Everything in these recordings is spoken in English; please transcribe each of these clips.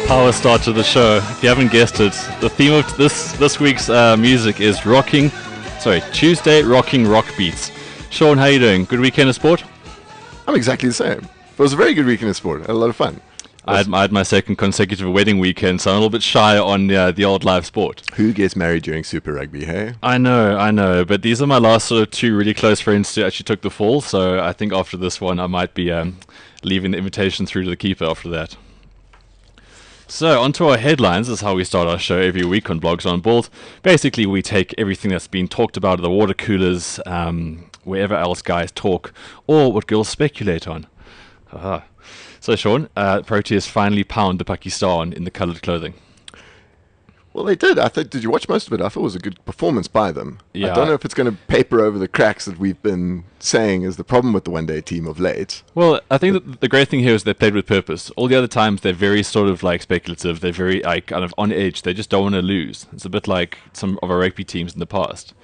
Power start to the show. If you haven't guessed it, the theme of this week's music is Tuesday rocking rock beats. Sean, how you doing? Good weekend of sport? I'm exactly the same. It was a very good weekend of sport. I had a lot of fun. I had my second consecutive wedding weekend, so I'm a little bit shy on the old live sport. Who gets married during Super Rugby, hey? I know, but these are my last sort of two really close friends who actually took the fall, so I think after this one I might be leaving the invitation through to the keeper after that. So, on to our headlines. This is how we start our show every week on BLOGZ on Balls. Basically, we take everything that's been talked about at the water coolers, wherever else guys talk, or what girls speculate on. Aha. So, Sean, Proteas finally pound the Pakistan in the coloured clothing. Well, they did. Did you watch most of it? I thought it was a good performance by them. Yeah. I don't know if it's going to paper over the cracks that we've been saying is the problem with the one-day team of late. Well, I think that the great thing here is they played with purpose. All the other times, they're very sort of like speculative. They're very kind of on edge. They just don't want to lose. It's a bit like some of our rugby teams in the past.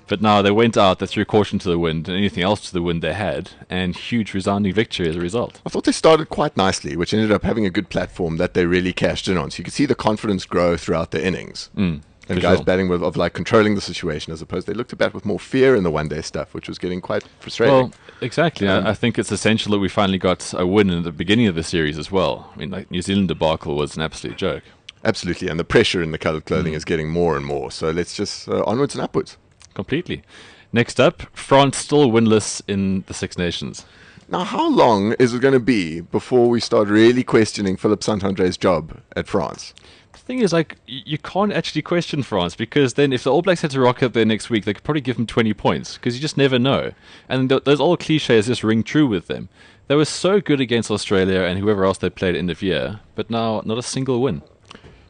But now they went out, they threw caution to the wind, and anything else to the wind they had, and huge resounding victory as a result. I thought they started quite nicely, which ended up having a good platform that they really cashed in on. So you could see the confidence grow throughout the innings. And guys batting of like controlling the situation, as opposed they looked to bat with more fear in the one-day stuff, which was getting quite frustrating. Well, exactly. I think it's essential that we finally got a win in the beginning of the series as well. I mean, like New Zealand debacle was an absolute joke. Absolutely, and the pressure in the coloured clothing is getting more and more. So let's just onwards and upwards. Completely. Next up, France still winless in the Six Nations. Now, how long is it going to be before we start really questioning Philippe Saint-André's job at France? The thing is, like, you can't actually question France, because then if the All Blacks had to rock up there next week, they could probably give them 20 points, because you just never know. And those old cliches just ring true with them. They were so good against Australia and whoever else they played at end of year, but now not a single win.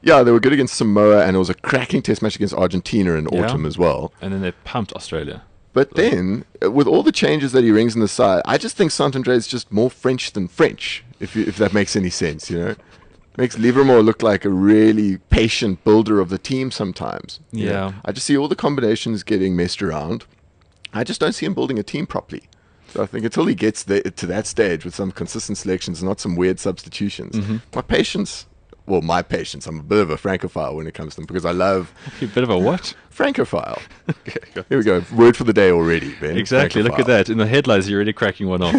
Yeah, they were good against Samoa, and it was a cracking test match against Argentina in autumn as well. And then they pumped Australia. But then, with all the changes that he rings in the side, I just think Saint-André is just more French than French, if that makes any sense, you know? Makes Livermore look like a really patient builder of the team sometimes. Yeah. You know? I just see all the combinations getting messed around. I just don't see him building a team properly. So I think until he gets to that stage with some consistent selections, not some weird substitutions, my patience, I'm a bit of a Francophile when it comes to them, because I love... A bit of a what? Francophile. Okay, here we go. Word for the day already, Ben. Exactly. Look at that. In the headlines, you're already cracking one off.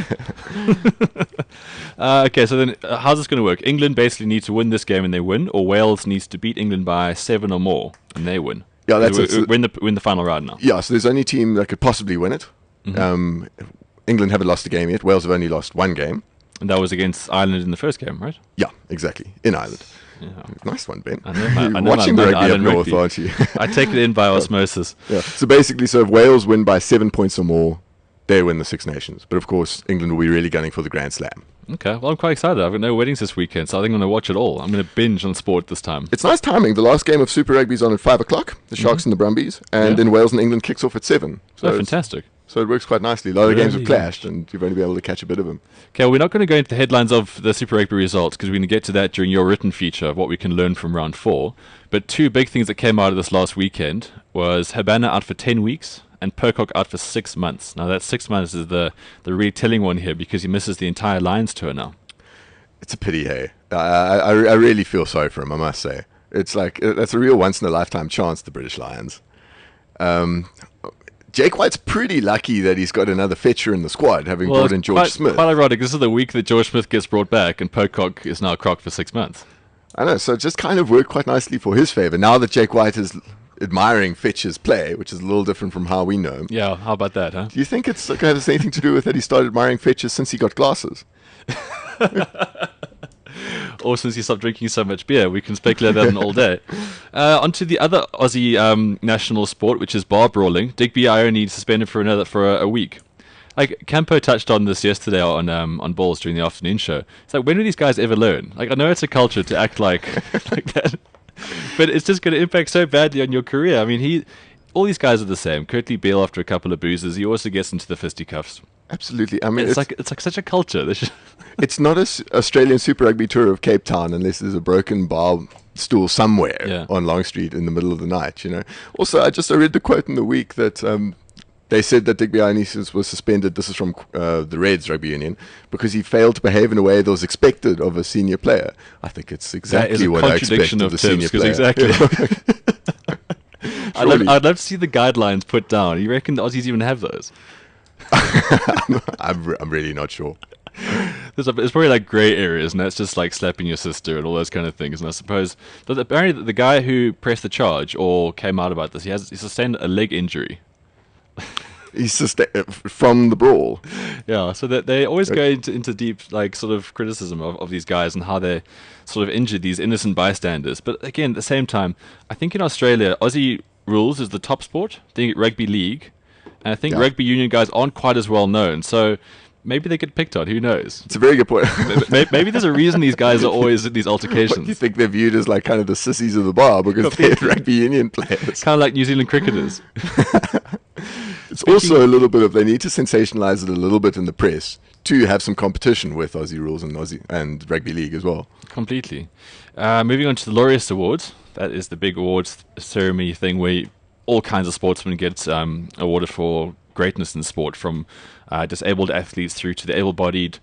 Okay, so then how's this going to work? England basically needs to win this game and they win, or Wales needs to beat England by 7 or more and they win. Yeah, that's it. Win the final round now. Yeah, so there's only a team that could possibly win it. England haven't lost a game yet. Wales have only lost one game. And that was against Ireland in the first game, right? Yeah, exactly. In Ireland. Yeah. Nice one, Ben. I know You're watching the rugby up north, rugby. aren't you? I take it in by osmosis. Yeah. So basically, if Wales win by 7 points or more, they win the Six Nations. But of course, England will be really gunning for the Grand Slam. Okay, well, I'm quite excited. I've got no weddings this weekend, so I think I'm going to watch it all. I'm going to binge on sport this time. It's nice timing. The last game of Super Rugby is on at 5 o'clock, the Sharks and the Brumbies, and then Wales and England kicks off at 7. So fantastic. So it works quite nicely. A lot of games have clashed, and you've only been able to catch a bit of them. Okay, well, we're not going to go into the headlines of the Super Rugby results, because we're going to get to that during your written feature of what we can learn from round 4. But two big things that came out of this last weekend was Habana out for 10 weeks and Percock out for 6 months. Now, that 6 months is the really telling one here, because he misses the entire Lions tour now. It's a pity, hey. I really feel sorry for him, I must say. It's like, that's a real once-in-a-lifetime chance, the British Lions. Jake White's pretty lucky that he's got another fetcher in the squad, having brought in George Smith. Quite ironic. This is the week that George Smith gets brought back, and Pocock is now crocked for 6 months. I know, so it just kind of worked quite nicely for his favour. Now that Jake White is admiring Fetcher's play, which is a little different from how we know him. Yeah, how about that, huh? Do you think it's going to have anything to do with that he started admiring Fetcher since he got glasses? Or since he stopped drinking so much beer? We can speculate that on all day. On to the other Aussie national sport, which is bar brawling. Digby Ione suspended for a week. Like, Campo touched on this yesterday on Balls during the afternoon show. It's like, when do these guys ever learn? Like, I know it's a culture to act like that, but it's just going to impact so badly on your career. I mean, all these guys are the same. Curtly Beale, after a couple of boozes, he also gets into the fisticuffs. Absolutely. I mean, it's like such a culture. It's not a Australian Super Rugby tour of Cape Town unless there's a broken bar stool somewhere on Long Street in the middle of the night, you know. Also, I read the quote in the week that They said that Digby was suspended, this is from the Reds Rugby Union, because he failed to behave in a way that was expected of a senior player. I think it's exactly what I expect of the senior player. Exactly. Yeah. I'd love to see the guidelines put down. You reckon the Aussies even have those? I'm really not sure. There's probably like grey areas, and that's just like slapping your sister and all those kind of things. And I suppose, but apparently the guy who pressed the charge or came out about this, he sustained a leg injury. He's from the brawl. Yeah, so that they always go into deep like sort of criticism of these guys and how they sort of injured these innocent bystanders. But again, at the same time, I think in Australia, Aussie rules is the top sport. I think rugby league, and I think rugby union guys aren't quite as well known. So maybe they get picked on. Who knows? It's a very good point. Maybe there's a reason these guys are always in these altercations. What, you think they're viewed as like kind of the sissies of the bar because they're rugby union players? Kind of like New Zealand cricketers. It's also a little bit of, they need to sensationalize it a little bit in the press to have some competition with Aussie rules and rugby league as well. Completely. Moving on to the Laureus Awards. That is the big awards ceremony thing where all kinds of sportsmen get awarded for greatness in sport, from disabled athletes through to the able-bodied,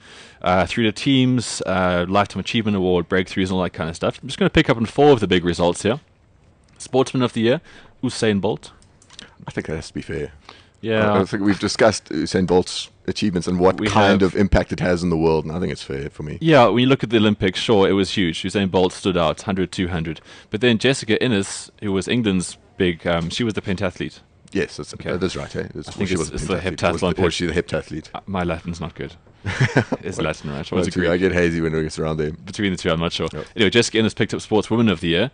through to teams, Lifetime Achievement Award, breakthroughs, and all that kind of stuff. I'm just going to pick up on 4 of the big results here. Sportsman of the Year, Usain Bolt. I think that has to be fair. Yeah. I think we've discussed Usain Bolt's achievements and what kind of impact it has in the world, and I think it's fair for me. Yeah, when you look at the Olympics, sure, it was huge. Usain Bolt stood out, 100, 200. But then Jessica Innes, who was England's big, she was the pentathlete. Yes, that is right. Eh? I think it's the heptathlon. Or she the heptathlete? My Latin's not good. Is Latin right? I get hazy when it gets around there. Between the two, I'm not sure. Yep. Anyway, Jessica Innes picked up Sportswoman of the Year.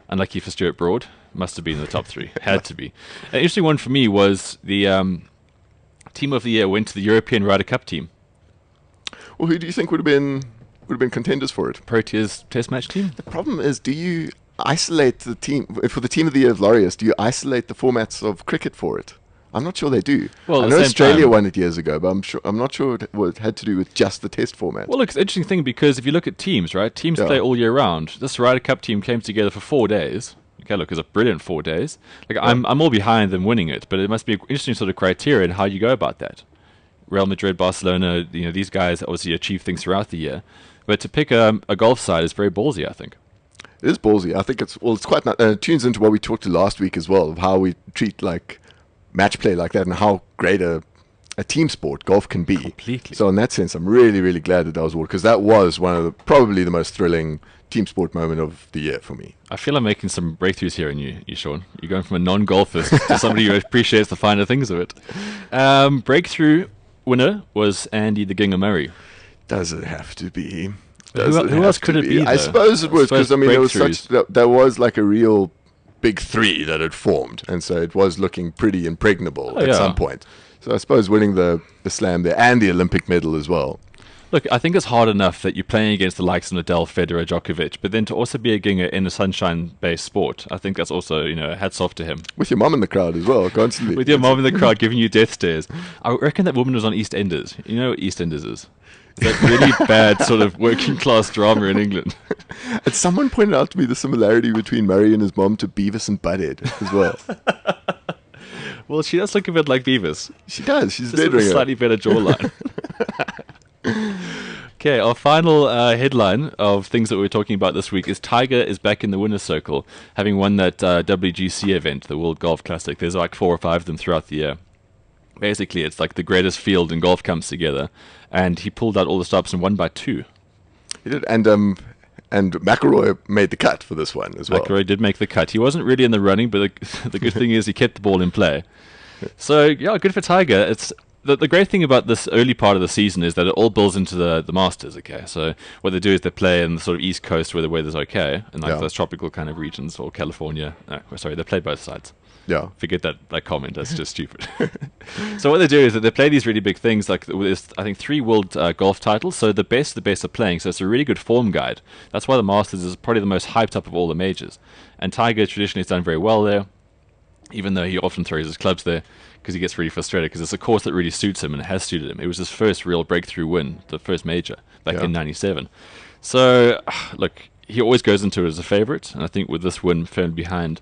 Unlucky for Stuart Broad. Must have been in the top 3. Had to be. An interesting one for me was the Team of the Year went to the European Ryder Cup team. Well, who do you think would have been contenders for it? Proteas Test match team. The problem is, do you isolate the team for the Team of the Year of Laureus? Do you isolate the formats of cricket for it? I'm not sure they do. Well, I know Australia won it years ago, but I'm not sure it had to do with just the test format. Well, look, it's an interesting thing because if you look at teams, right? Teams play all year round. This Ryder Cup team came together for 4 days. Okay, look, it's a brilliant 4 days. Like I'm all behind them winning it, but it must be an interesting sort of criteria in how you go about that. Real Madrid, Barcelona, these guys obviously achieve things throughout the year, but to pick a golf side is very ballsy, I think. It is ballsy. I think it's quite it tunes into what we talked to last week as well, of how we treat like match play like that and how great a team sport golf can be. Completely. So in that sense, I'm really, really glad that was awarded, because that was one of probably the most thrilling team sport moment of the year for me. I feel I'm making some breakthroughs here in you Sean. You're going from a non-golfist to somebody who appreciates the finer things of it. Breakthrough winner was Andy the Ginger Murray. Does it have to be? Who else could it be? I suppose it was, because there was there was like a real big 3 that had formed, and so it was looking pretty impregnable at some point. So I suppose winning the slam there and the Olympic medal as well. Look, I think it's hard enough that you're playing against the likes of Nadal, Federer, Djokovic, but then to also be a Ginger in a sunshine-based sport, I think that's also, hats off to him. With your mum in the crowd as well, constantly. With your mum in the crowd giving you death stares. I reckon that woman was on EastEnders. You know what EastEnders is? That really bad sort of working-class drama in England. And someone pointed out to me the similarity between Murray and his mum to Beavis and Butthead as well. Well, she does look a bit like Beavis. She does. She's just a slightly better jawline. Okay, our final headline of things that we're talking about this week is Tiger is back in the winner's circle, having won that WGC event, the World Golf Classic. There's like 4 or 5 of them throughout the year. Basically, it's like the greatest field in golf comes together, and he pulled out all the stops and won by 2. He did, and McIlroy made the cut for this one as well. McIlroy did make the cut. He wasn't really in the running, but the good thing is he kept the ball in play. So, yeah, good for Tiger. It's the great thing about this early part of the season is that it all builds into the Masters, okay? So what they do is they play in the sort of East Coast where the weather's okay, and like those tropical kind of regions, or California. No, sorry, they play both sides. Yeah. Forget that comment, that's just stupid. So what they do is that they play these really big things, like there's, I think, 3 world golf titles, so the best are playing, so it's a really good form guide. That's why the Masters is probably the most hyped up of all the majors. And Tiger traditionally has done very well there, even though he often throws his clubs there, because he gets really frustrated, because it's a course that really suits him, and it has suited him. It was his first real breakthrough win, the first major, back in 97. So, look, he always goes into it as a favourite, and I think with this win firmly behind,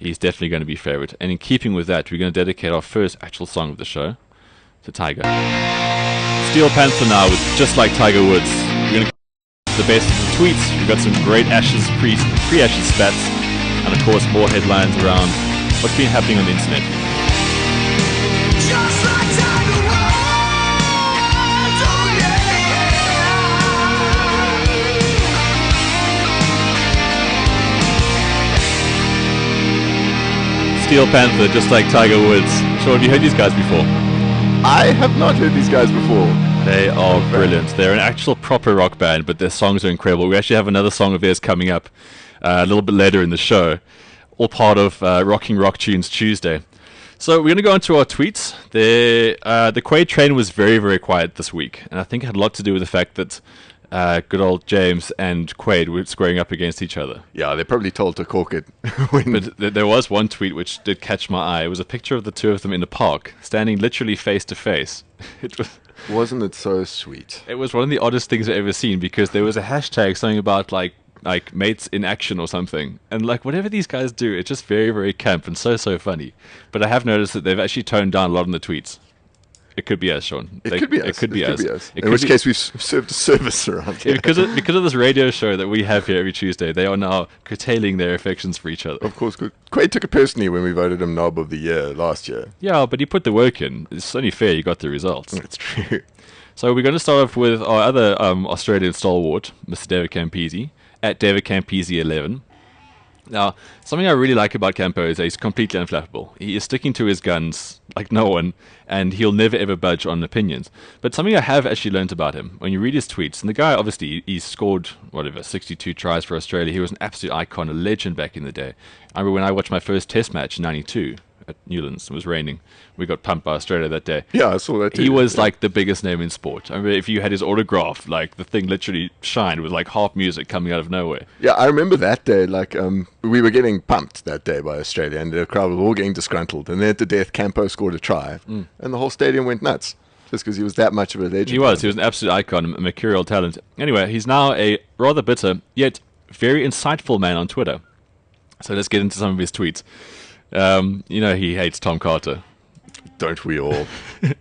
he's definitely going to be favourite. And in keeping with that, we're going to dedicate our first actual song of the show to Tiger. Steel Panther now with Just Like Tiger Woods. We're going to the best of the tweets. We've got some great Ashes pre-Ashes spats, and of course more headlines around what's been happening on the internet. Just like Tiger Woods, oh yeah. Steel Panther, Just Like Tiger Woods. Sean, have you heard these guys before? I have not heard these guys before. They are brilliant. They're an actual proper rock band, but their songs are incredible. We actually have another song of theirs coming up a little bit later in the show, all part of Rocking Rock Tunes Tuesday. So we're going to go into our tweets. The Quaid train was very, very quiet this week, and I think it had a lot to do with the fact that good old James and Quaid were squaring up against each other. Yeah, they're probably told to cork it. when But there was one tweet which did catch my eye. It was a picture of the two of them in the park, standing literally face to face. Wasn't it so sweet? It was one of the oddest things I've ever seen, because there was a hashtag something about like mates in action or something, and like whatever these guys do, it's just very, very camp and so funny. But I have noticed that they've actually toned down a lot in the tweets. It could be us, Sean. It could be us. It could be us. In which case we've served a service around here. because of this radio show that we have here every Tuesday, they are now curtailing their affections for each other. Of course, Quaid took it personally when we voted him Knob of the Year last year. Yeah, but you put the work in. It's only fair you got the results. That's true. So we're going to start off with our other Australian stalwart, Mr. David Campese, at David Campese11. Now, something I really like about Campo is that he's completely unflappable. He is sticking to his guns like no one, and he'll never ever budge on opinions. But something I have actually learnt about him, when you read his tweets, and the guy, obviously, he's scored, 62 tries for Australia. He was an absolute icon, a legend back in the day. I remember when I watched my first test match in 92 at Newlands. It was raining. We got pumped by Australia that day. Yeah, I saw that too. He was like the biggest name in sport. I remember if you had his autograph, like the thing literally shined with like harp music coming out of nowhere. Yeah, I remember that day, like, we were getting pumped that day by Australia, and the crowd was all getting disgruntled. And then at the death, Campo scored a try, and the whole stadium went nuts, just because he was that much of a legend. He was an absolute icon, a mercurial talent. Anyway, he's now a rather bitter, yet very insightful man on Twitter. So let's get into some of his tweets. He hates Tom Carter. Don't we all?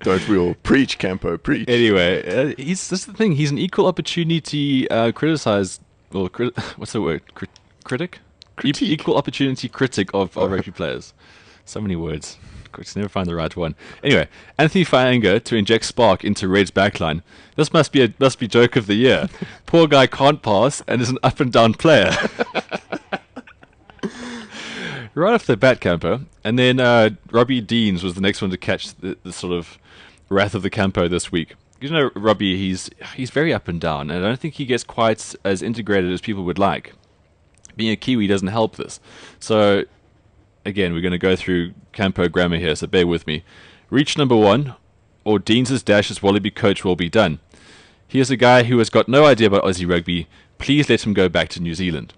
Don't we all? Preach, Campo, preach. Anyway, this is the thing. He's an equal opportunity what's the word? Critic? Critique. Equal opportunity critic of rugby players. So many words. Just never find the right one. Anyway, Anthony Fainga to inject spark into Red's backline. This must be joke of the year. Poor guy can't pass and is an up and down player. Right off the bat, Campo. And then Robbie Deans was the next one to catch the sort of wrath of the Campo this week. You know, Robbie, he's very up and down, and I don't think he gets quite as integrated as people would like. Being a Kiwi doesn't help this. So, again, we're going to go through Campo grammar here, so bear with me. Reach number 1, or Deans' dash as Wallaby coach will be done. He is a guy who has got no idea about Aussie rugby. Please let him go back to New Zealand.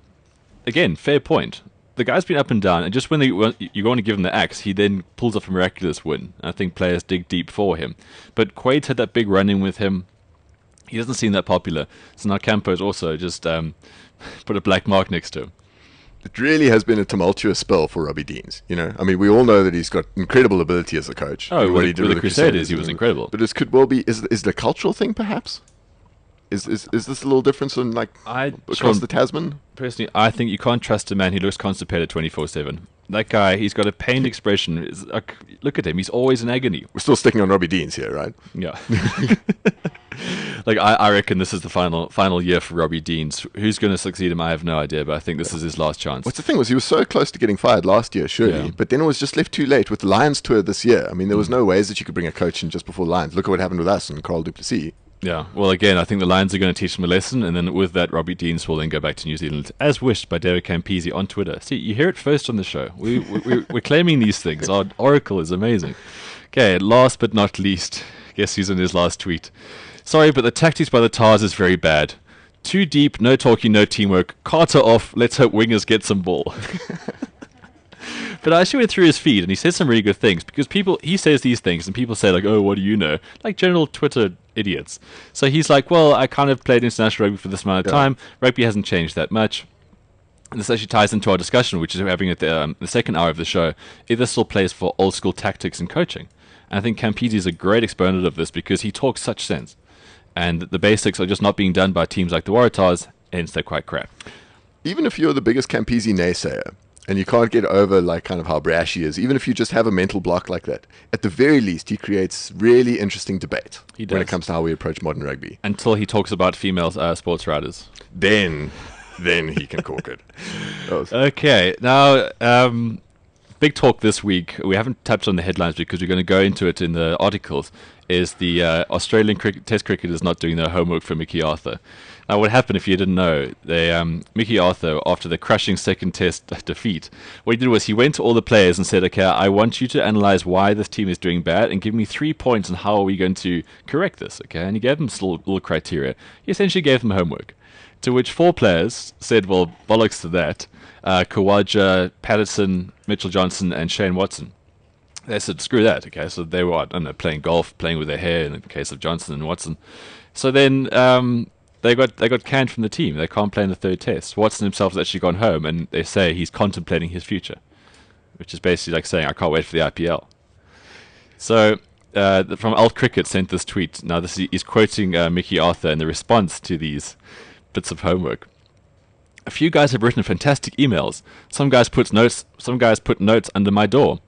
Again, fair point. The guy's been up and down, and just when you want to give him the axe, he then pulls off a miraculous win. I think players dig deep for him. But Quaid's had that big run-in with him. He doesn't seem that popular. So now Campo's also just put a black mark next to him. It really has been a tumultuous spell for Robbie Deans. You know, I mean, we all know that he's got incredible ability as a coach. Oh, what with the Crusaders, he was incredible. But this could well be, is it a cultural thing, perhaps? Is this a little difference in, like, across the Tasman? Personally, I think you can't trust a man who looks constipated 24/7. That guy, he's got a pained expression. Look at him; he's always in agony. We're still sticking on Robbie Deans here, right? Yeah. I reckon this is the final year for Robbie Deans. Who's going to succeed him? I have no idea, but I think this is his last chance. What's the thing was, he was so close to getting fired last year, surely, Yeah. but then it was just left too late with the Lions tour this year. I mean, there was no ways that you could bring a coach in just before Lions. Look at what happened with us and Carl Duplessis. Yeah, well, again, I think the Lions are going to teach them a lesson, and then with that, Robbie Deans will then go back to New Zealand, as wished by David Campese on Twitter. See, you hear it first on the show. We're claiming these things. Our oracle is amazing. Okay, last but not least, guess he's in his last tweet. Sorry, but the tactics by the Tars is very bad. Too deep, no talking, no teamwork. Carter off, let's hope wingers get some ball. But I actually went through his feed, and he says some really good things, because he says these things, and people say, like, oh, what do you know? Like general Twitter idiots. So he's like, well, I kind of played international rugby for this amount of time. Rugby hasn't changed that much. And this actually ties into our discussion, which is we're having at the second hour of the show. If this still plays for old school tactics and coaching. And I think Campese is a great exponent of this because he talks such sense. And the basics are just not being done by teams like the Waratahs, hence they're quite crap. Even if you're the biggest Campese naysayer and you can't get over like kind of how brash he is, even if you just have a mental block like that, at the very least he creates really interesting debate He when does. it comes to how we approach modern rugby. Until he talks about female sports riders. Then he can cork it. That was- Okay, now big talk this week. We haven't touched on the headlines because we're going to go into it in the articles. Is the Australian Test cricketers not doing their homework for Mickey Arthur? Now, what happened, if you didn't know, Mickey Arthur, after the crushing second Test defeat, what he did was he went to all the players and said, "Okay, I want you to analyze why this team is doing bad and give me 3 points on how are we going to correct this." Okay, and he gave them little criteria. He essentially gave them homework. To which 4 players said, "Well, bollocks to that." Kawaja, Patterson, Mitchell Johnson, and Shane Watson. They said, "Screw that." Okay, so they were, I don't know, playing golf, playing with their hair in the case of Johnson and Watson. So then they got canned from the team. They can't play in the third Test. Watson himself has actually gone home, and they say he's contemplating his future, which is basically like saying, "I can't wait for the IPL." So from Alt Cricket sent this tweet. Now this is quoting Mickey Arthur in the response to these bits of homework. "A few guys have written fantastic emails. Some guys put notes under my door."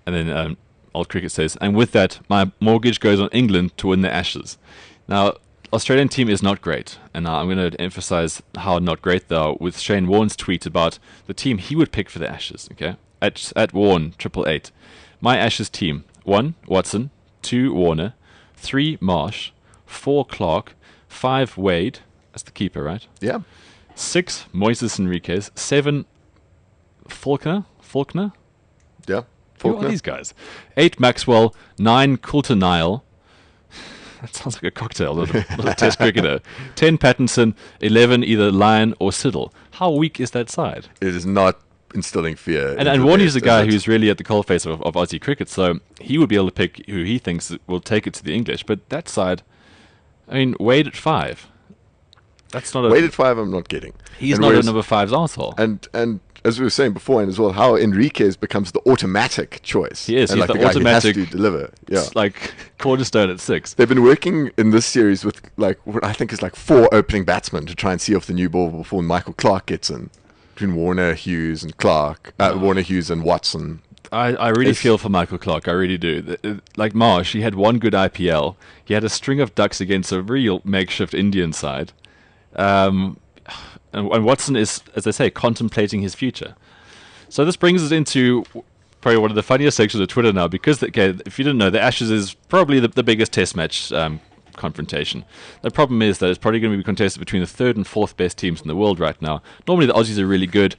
And then Old Cricket says, "And with that, my mortgage goes on England to win the Ashes." Now, Australian team is not great, and I'm going to emphasize how not great they are with Shane Warne's tweet about the team he would pick for the Ashes. Okay, at Warne 888, my Ashes team: 1 Watson, 2 Warner, 3 Marsh, 4 Clark, 5 Wade. That's the keeper, right? Yeah. 6 Moises Enriquez, 7 Faulkner. Yeah. Who are Faulkner. these guys? 8 Maxwell, 9 Coulter Nile. That sounds like a cocktail, not a Test cricketer. 10 Pattinson, 11 either Lyon or Siddle. How weak is that side? It is not instilling fear. And Warney's the guy who's really at the coalface of Aussie cricket, so he would be able to pick who he thinks will take it to the English. But that side, I mean, Wade at 5. That's not a... Wade at 5 I'm not getting. He's And not whereas- a number 5's arsehole. And as we were saying beforehand as well, how Enriquez becomes the automatic choice. He is. And He's like the guy who has automatic- to deliver. Yeah. It's like cornerstone at 6. They've been working in this series with like what I think is like 4 opening batsmen to try and see off the new ball before Michael Clark gets in. Between Warner, Hughes, and Warner, Hughes, and Watson. I really It's- feel for Michael Clark. I really do. Like Marsh, he had one good IPL. He had a string of ducks against a real makeshift Indian side. And Watson is, as I say, contemplating his future. So this brings us into probably one of the funniest sections of Twitter now, because okay, if you didn't know, the Ashes is probably the biggest Test match confrontation. The problem is that it's probably going to be contested between the 3rd and 4th best teams in the world right now. Normally the Aussies are really good.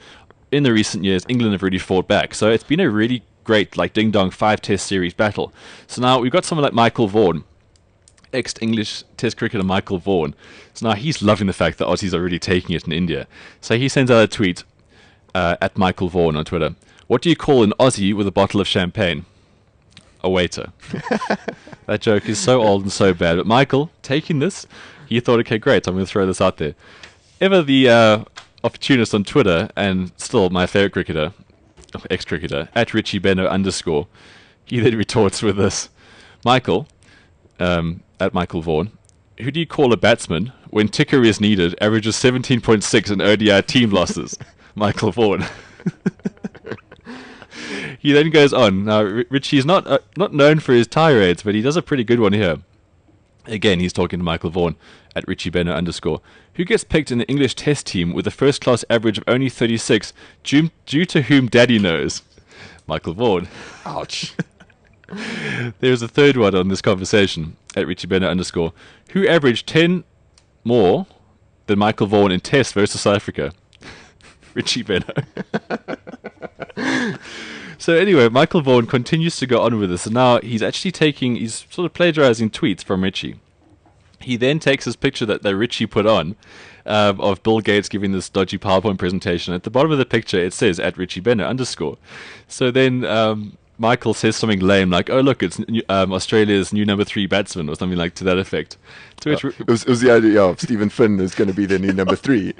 In the recent years, England have really fought back. So it's been a really great, like ding-dong 5-Test series battle. So now we've got someone like Michael Vaughan, ex-English Test cricketer Michael Vaughan. So now he's loving the fact that Aussies are really taking it in India. So he sends out a tweet at Michael Vaughan on Twitter. "What do you call an Aussie with a bottle of champagne?" A waiter. That joke is so old and so bad. But Michael, taking this, he thought, okay, great, I'm going to throw this out there. Ever the opportunist on Twitter, and still my favorite cricketer, ex-cricketer, at Richie Benno _, he then retorts with this. "Michael, at Michael Vaughan, who do you call a batsman when ticker is needed, averages 17.6 in ODI team losses?" Michael Vaughan. He then goes on. Now, Richie's not known for his tirades, but he does a pretty good one here. Again, he's talking to Michael Vaughan at Richie Benno _, who gets picked in the English Test team with a first-class average of only 36, due to whom Daddy knows. Michael Vaughan. Ouch. There's a third one on this conversation at Richie Benno _, who averaged 10 more than Michael Vaughan in Test versus South Africa. Richie Benno. So anyway, Michael Vaughan continues to go on with this, and now he's sort of plagiarizing tweets from Richie. He then takes this picture that Richie put on of Bill Gates giving this dodgy PowerPoint presentation. At the bottom of the picture, it says at Richie Benno _. So then Michael says something lame like, "Oh look, it's Australia's new number 3 batsman" or something like to that effect. To which It was the idea of Stephen Finn is going to be the new number 3.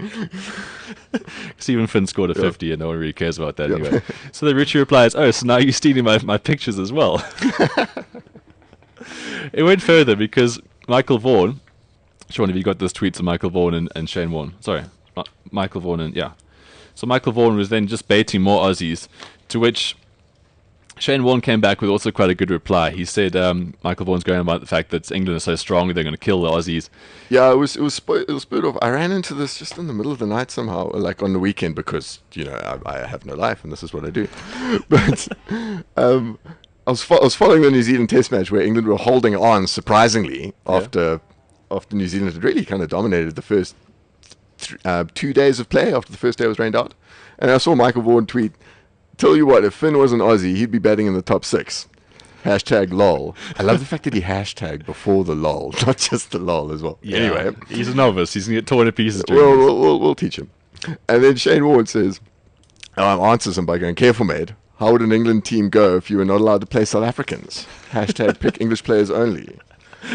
Stephen Finn scored a 50, and no one really cares about that anyway. So then Richie replies, "Oh, so now you're stealing my pictures as well." It went further because Michael Vaughan. Sean, have you got this tweet to Michael Vaughan and Shane Warne? Sorry, Michael Vaughan and yeah. So Michael Vaughan was then just baiting more Aussies, to which Shane Warne came back with also quite a good reply. He said Michael Vaughan's going about the fact that England is so strong they're going to kill the Aussies. Yeah, it was spurred off. I ran into this just in the middle of the night somehow, like on the weekend, because I have no life and this is what I do. But I was following the New Zealand Test match where England were holding on surprisingly after New Zealand had really kind of dominated the first 2 days of play after the first day was rained out, and I saw Michael Vaughan tweet, "Tell you what, if Finn was an Aussie, he'd be batting in the top 6. Hashtag lol." I love the fact that he hashtagged before the lol, not just the lol as well. Yeah. Anyway, He's a novice. He's going to get torn to pieces. during this. we'll teach him. And then Shane Warne says, answers him by going, "Careful, mate. How would an England team go if you were not allowed to play South Africans? Hashtag pick English players only."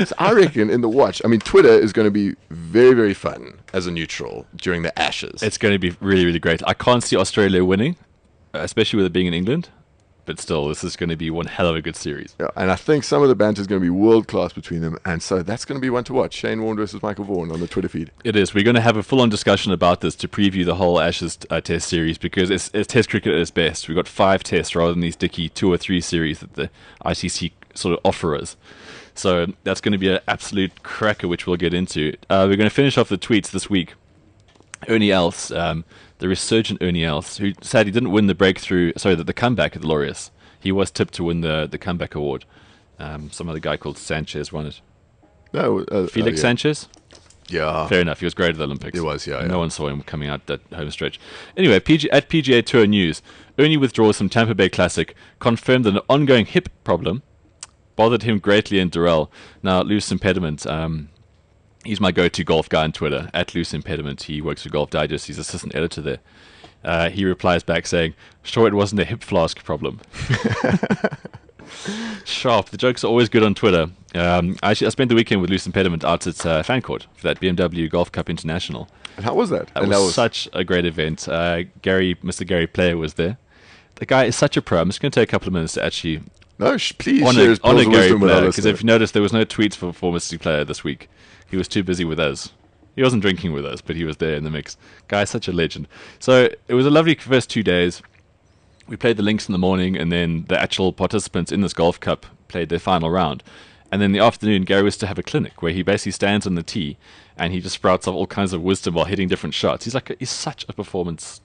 So I reckon in the watch, I mean, Twitter is going to be very, very fun as a neutral during the Ashes. It's going to be really, really great. I can't see Australia winning, especially with it being in England. But still, this is going to be one hell of a good series. Yeah, and I think some of the banter is going to be world class between them, and so that's going to be one to watch. Shane Warne versus Michael Vaughan on the Twitter feed. It is. We're going to have a full-on discussion about this to preview the whole Ashes Test series because it's Test cricket at its best. We've got 5 tests rather than these dicky 2 or 3 series that the ICC sort of offer us. So that's going to be an absolute cracker, which we'll get into. We're going to finish off the tweets this week. Ernie Else, the resurgent Ernie Else, who sadly didn't win the comeback at the Laureus. He was tipped to win the comeback award. Some other guy called Sanchez won it. No, Felix Sanchez? Yeah. Fair enough. He was great at the Olympics. He was, yeah. No one saw him coming out that home stretch. Anyway, at PGA Tour News, Ernie withdraws from Tampa Bay Classic, confirmed that an ongoing hip problem bothered him greatly in Durrell. Now, Loose Impediment, he's my go-to golf guy on Twitter, at Loose Impediment. He works for Golf Digest. He's assistant editor there. He replies back saying, "Sure, it wasn't a hip flask problem." Sharp. The jokes are always good on Twitter. I spent the weekend with Loose Impediment out at Fancourt for that BMW Golf Cup International. And how was that? It was such a great event. Mr. Gary Player was there. The guy is such a pro. I'm just going to take a couple of minutes to actually No, please honor share his Gary wisdom with Player, our because listener. if you notice, there was no tweets for Mr. Player this week. He was too busy with us. He wasn't drinking with us, but he was there in the mix. Guy's such a legend. So it was a lovely first 2 days. We played the links in the morning, and then the actual participants in this golf cup played their final round. And then in the afternoon, Gary was to have a clinic where he basically stands on the tee and he just sprouts off all kinds of wisdom while hitting different shots. He's such a performance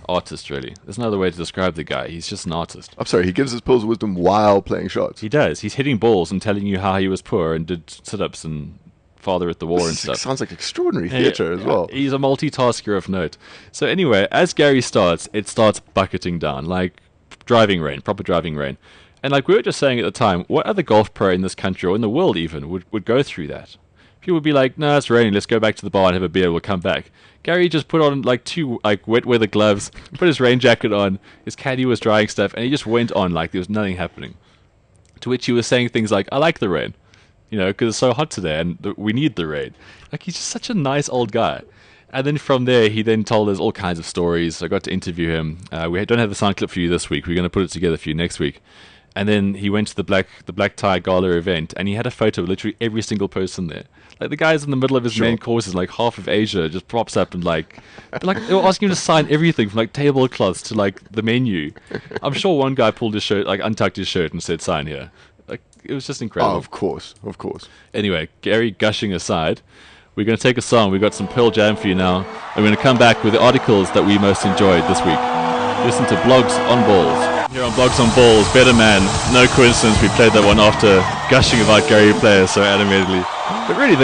artist, really. There's no other way to describe the guy. He's just an artist. I'm sorry, he gives his pearls of wisdom while playing shots. He does. He's hitting balls and telling you how he was poor and did sit-ups and father at the war and This stuff. sounds like extraordinary theatre as well. He's a multitasker of note. So anyway, as Gary starts, it starts bucketing down, like driving rain, proper driving rain. And like we were just saying at the time, what other golf pro in this country or in the world even would go through that? People would be like, "No, it's raining, let's go back to the bar and have a beer, we'll come back." Gary just put on like 2 wet weather gloves, put his rain jacket on, his caddy was drying stuff, and he just went on like there was nothing happening. To which he was saying things like, "I like the rain, because it's so hot today and we need the rain." Like, he's just such a nice old guy. And then from there, he then told us all kinds of stories. I got to interview him. We don't have the sound clip for you this week. We're going to put it together for you next week. And then he went to the black tie gala event, and he had a photo of literally every single person there. Like, the guy's in the middle of his main courses, like half of Asia just pops up and they were asking him to sign everything from like tablecloths to like the menu. I'm sure one guy pulled his shirt, like untucked his shirt and said, "Sign here." Like, it was just incredible. Oh, of course. Anyway, Gary gushing aside, we're going to take a song. We've got some Pearl Jam for you now. And we're going to come back with the articles that we most enjoyed this week. Listen to BLOGZ on Balls. Here on BLOGZ on Balls, Better Man. No coincidence we played that one after gushing about Gary Player so animatedly. But really,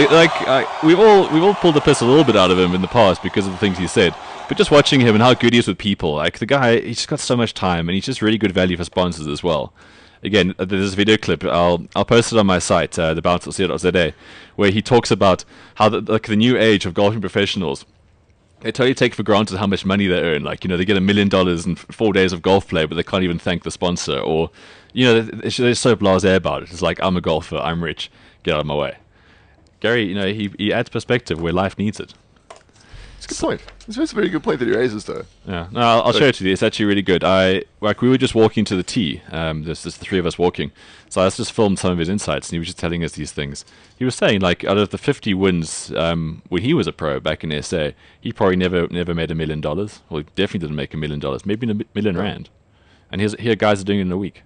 we've all pulled the piss a little bit out of him in the past because of the things he said. But just watching him and how good he is with people, like the guy, he's just got so much time and he's just really good value for sponsors as well. Again, there's a video clip. I'll post it on my site, thebounce.co.za, where he talks about how the new age of golfing professionals they totally take for granted how much money they earn. Like, they get $1 million in 4 days of golf play, but they can't even thank the sponsor. Or, they're so blasé about it. It's like, I'm a golfer, I'm rich, get out of my way. Gary, he adds perspective where life needs it. It's a good point. It's a very good point that he raises, though. Yeah, no, I'll show it to you. It's actually really good. We were just walking to the tee. There's just the three of us walking. So I just filmed some of his insights, and he was just telling us these things. He was saying, like, out of the 50 wins when he was a pro back in SA, he probably never made $1 million. Well, he definitely didn't make $1 million. Maybe $1 million rand. And here guys are doing it in a week.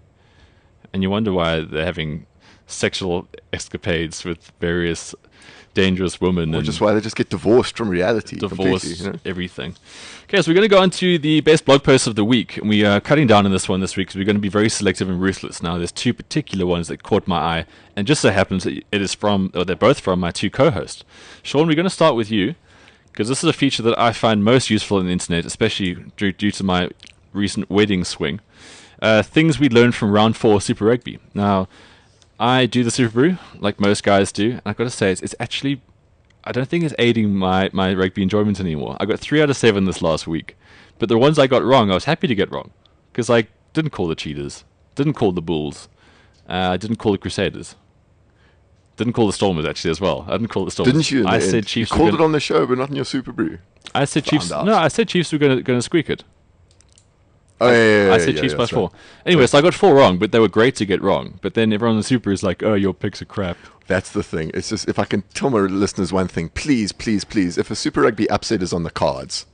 And you wonder why they're having sexual escapades with various dangerous women, Or and just why they just get divorced from reality. divorce, everything. Okay, so we're going to go on to the best blog posts of the week. And we are cutting down on this one this week because we're going to be very selective and ruthless. Now, there's two particular ones that caught my eye, and just so happens that they're both from my two co-hosts. Sean, we're going to start with you because this is a feature that I find most useful on the internet, especially due to my recent wedding swing. Things we learned from round 4 Super Rugby. Now, I do the Super Brew, like most guys do, and I've got to say, it's actually, I don't think it's aiding my rugby enjoyment anymore. I got 3 out of 7 this last week, but the ones I got wrong, I was happy to get wrong, because I didn't call the Cheetahs, didn't call the Bulls, I didn't call the Crusaders, didn't call the Stormers actually as well. I didn't call the Stormers. Didn't you? I said Chiefs. You called it on the show, but not in your Super Brew. I said Chiefs. Found out. No, I said Chiefs were going to squeak it. Oh, yeah, I said Chiefs by 4. Anyway, so I got 4 wrong, but they were great to get wrong. But then everyone in the Super is like, oh, your picks are crap. That's the thing. It's just, if I can tell my listeners one thing, please, please, please, if a Super Rugby upset is on the cards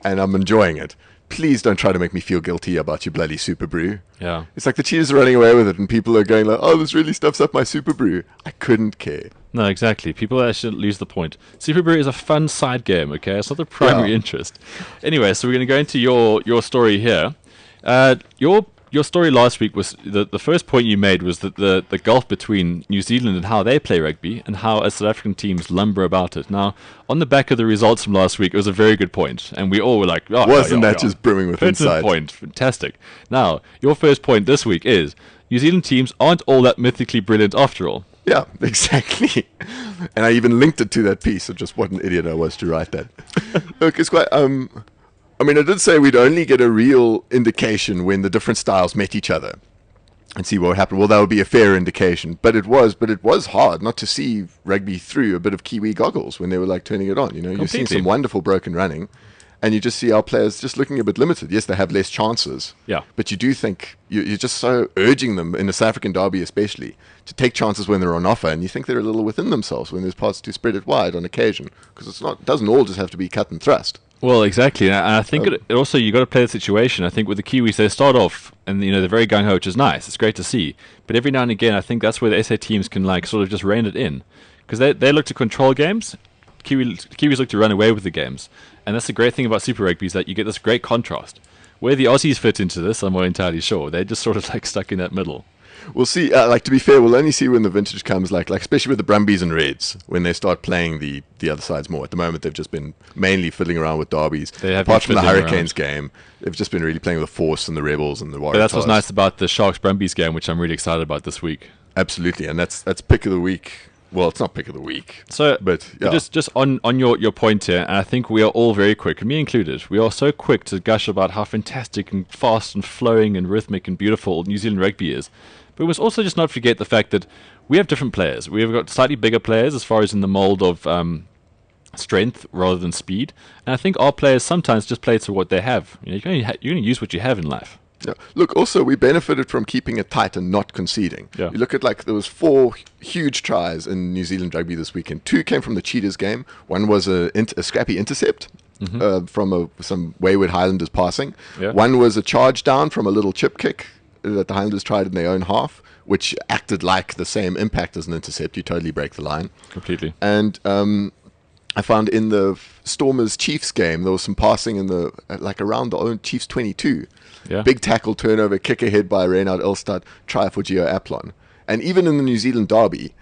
and I'm enjoying it, please don't try to make me feel guilty about your bloody Super Brew. Yeah. It's like the Cheetahs are running away with it and people are going like, oh, this really stuffs up my Super Brew. I couldn't care. No, exactly. People actually lose the point. Super Brew is a fun side game, okay? It's not the primary interest. Anyway, so we're going to go into your story here. Your story last week was the first point you made was that the gulf between New Zealand and how they play rugby and how as South African teams lumber about it. Now, on the back of the results from last week, it was a very good point, and we all were like, oh, Wasn't that just brimming with insight? Point, fantastic. Now, your first point this week is New Zealand teams aren't all that mythically brilliant after all. Yeah, exactly. And I even linked it to that piece of just what an idiot I was to write that. Look, it's quite... I did say we'd only get a real indication when the different styles met each other and see what would happen. Well, that would be a fair indication. But it was hard not to see rugby through a bit of Kiwi goggles when they were like turning it on. You're seeing some wonderful broken running, and you just see our players just looking a bit limited. Yes, they have less chances. Yeah. But you do think you're just so urging them in the South African derby especially to take chances when they're on offer, and you think they're a little within themselves when there's parts to spread it wide on occasion, because it doesn't all just have to be cut and thrust. Well, exactly. And I think it also, you got to play the situation. I think with the Kiwis, they start off and they're very gung ho, which is nice. It's great to see. But every now and again, I think that's where the SA teams can sort of just rein it in, because they look to control games. Kiwis look to run away with the games, and that's the great thing about Super Rugby is that you get this great contrast. Where the Aussies fit into this, I'm not entirely sure. They're just sort of stuck in that middle. We'll see. To be fair, we'll only see when the vintage comes, like especially with the Brumbies and Reds, when they start playing the other sides more. At the moment, they've just been mainly fiddling around with derbies. Apart from the Hurricanes game, they've just been really playing with the Force and the Rebels and the Warriors. But that's what's nice about the Sharks-Brumbies game, which I'm really excited about this week. Absolutely, and that's pick of the week. Well, it's not pick of the week. So, but yeah. just on your point here, and I think we are all very quick, and me included, we are so quick to gush about how fantastic and fast and flowing and rhythmic and beautiful New Zealand rugby is. But we must also just not forget the fact that we have different players. We have got slightly bigger players as far as in the mold of strength rather than speed. And I think our players sometimes just play to what they have. You can only use what you have in life. Yeah. Look, also, we benefited from keeping it tight and not conceding. Yeah. You look at, there was 4 huge tries in New Zealand rugby this weekend. 2 came from the Cheetahs game. One was a scrappy intercept from some wayward Highlanders passing. Yeah. One was a charge down from a little chip kick that the Highlanders tried in their own half, which acted like the same impact as an intercept. You totally break the line. Completely. And I found in the Stormers Chiefs game, there was some passing in around the own Chiefs 22. Yeah. Big tackle, turnover, kick ahead by Reynard Elstad, try for Gio Aplon. And even in the New Zealand derby,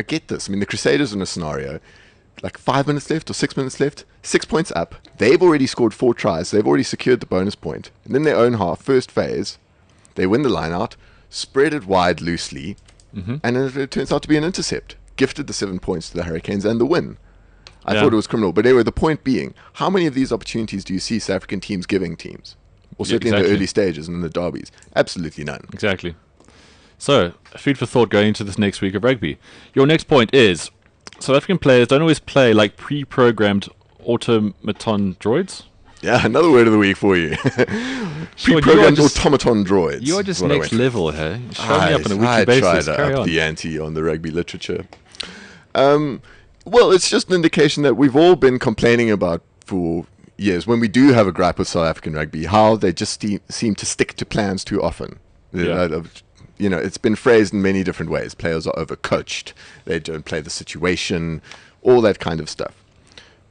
get this, the Crusaders in a scenario, 5 minutes left or 6 minutes left, 6 points up. They've already scored 4 tries. They've already secured the bonus point. And then their own half, first phase, they win the line out, spread it wide loosely, and it turns out to be an intercept. Gifted the 7 points to the Hurricanes and the win. I thought it was criminal. But anyway, the point being, how many of these opportunities do you see South African teams giving teams? Or certainly in the early stages and in the derbies? Absolutely none. Exactly. So, food for thought going into this next week of rugby. Your next point is, South African players don't always play like pre-programmed automaton droids. Yeah, another word of the week for you. Pre-programmed automaton droids. You are just next level, hey? Show me up on a weekly basis. I tried to up the ante on the rugby literature. Well, it's just an indication that we've all been complaining about for years, when we do have a gripe with South African rugby, how they just seem to stick to plans too often. Yeah. You know, it's been phrased in many different ways. Players are overcoached. They don't play the situation, all that kind of stuff.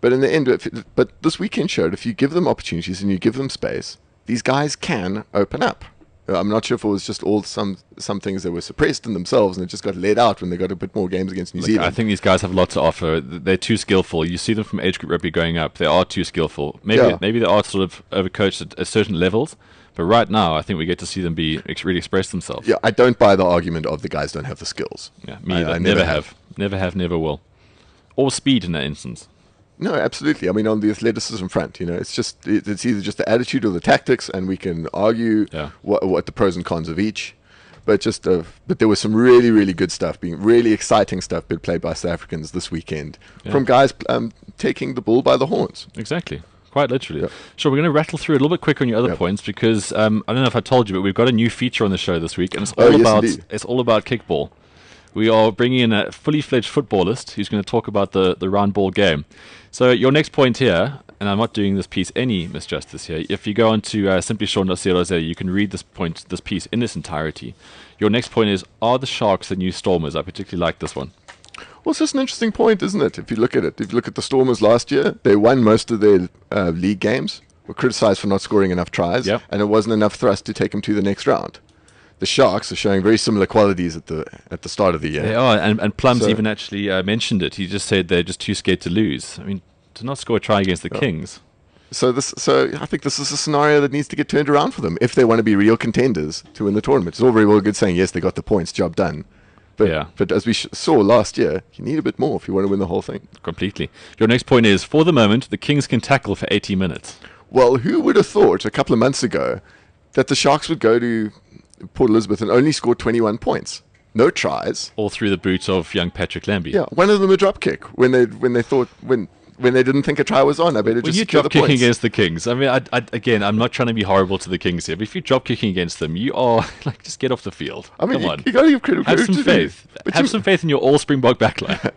But in the end, but this weekend showed if you give them opportunities and you give them space, these guys can open up. I'm not sure if it was just all some things that were suppressed in themselves and it just got let out when they got a bit more games against New Zealand. I think these guys have a lot to offer. They're too skillful. You see them from age group rugby going up. They are too skillful. Maybe they are sort of overcoached at certain levels. But right now, I think we get to see them really express themselves. Yeah, I don't buy the argument of the guys don't have the skills. Yeah, me either. I never have. Never have, never will. Or speed in that instance. No, absolutely. I mean, on the athleticism front, you know, it's either just the attitude or the tactics, and we can argue what the pros and cons of each. But there was some really, really good stuff, really exciting stuff being played by South Africans this weekend from guys taking the bull by the horns. Exactly. Quite literally. Yep. Sure, we're going to rattle through a little bit quick on your other points because I don't know if I told you, but we've got a new feature on the show this week, and it's all about kickball. We are bringing in a fully fledged footballist who's going to talk about the round ball game. So your next point here, and I'm not doing this piece any misjustice here. If you go on to simplysean.co.za, you can read this piece in its entirety. Your next point is: are the Sharks the new Stormers? I particularly like this one. Well, it's just an interesting point, isn't it? If you look at it, if you look at the Stormers last year, they won most of their league games, were criticised for not scoring enough tries, and it wasn't enough thrust to take them to the next round. The Sharks are showing very similar qualities at the start of the year. They are, and Plums even actually mentioned it. He just said they're just too scared to lose. I mean, to not score a try against the Kings. So I think this is a scenario that needs to get turned around for them if they want to be real contenders to win the tournament. It's all very well good saying, yes, they got the points, job done. But as we saw last year, you need a bit more if you want to win the whole thing. Completely. Your next point is, for the moment, the Kings can tackle for 80 minutes. Well, who would have thought a couple of months ago that the Sharks would go to Port Elizabeth and only score 21 points? No tries. All through the boot of young Patrick Lambie. Yeah, one of them a drop kick when they didn't think a try was on. I better just drop kicking against the Kings. I mean, again, I'm not trying to be horrible to the Kings here, but if you're drop kicking against them, you are like, just get off the field. I mean, come on, you got to give credit. Have some faith. Have some faith in your all Springbok backline.